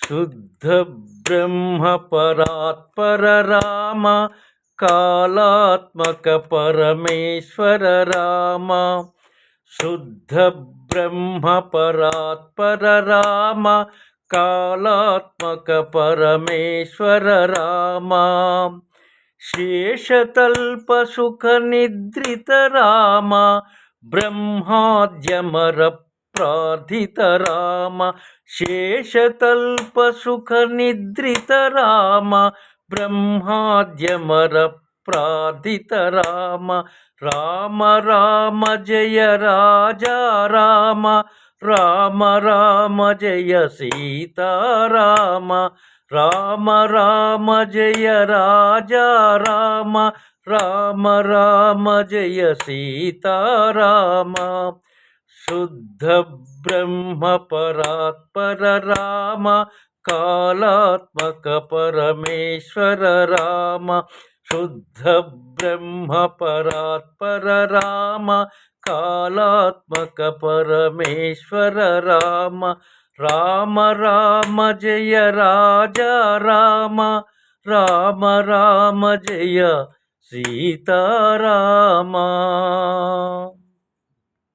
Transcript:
शुद्ध ब्रह्म परात्पर राम कालात्मक परमेश्वर राम। शुद्ध ब्रह्म परात्पर राम कालात्मक परमेश्वर राम। शेषतल्प सुख निद्रित राम ब्रह्माद्यमर प्रार्थित राम। शेषतल्प सुख निद्रित राम ब्रह्माद्यमर प्रार्थित राम। राम राम जय राजा राम, राम राम जय सीता राम। राम राम जय राजा राम, राम राम जय सीता राम। शुद्ध ब्रह्म परात्पर राम कालात्मक परमेश्वर राम। शुद्ध ब्रह्म परात्पर राम कालात्मक परमेश्वर राम। राम राम जय राजा राम, राम राम जय सीता राम।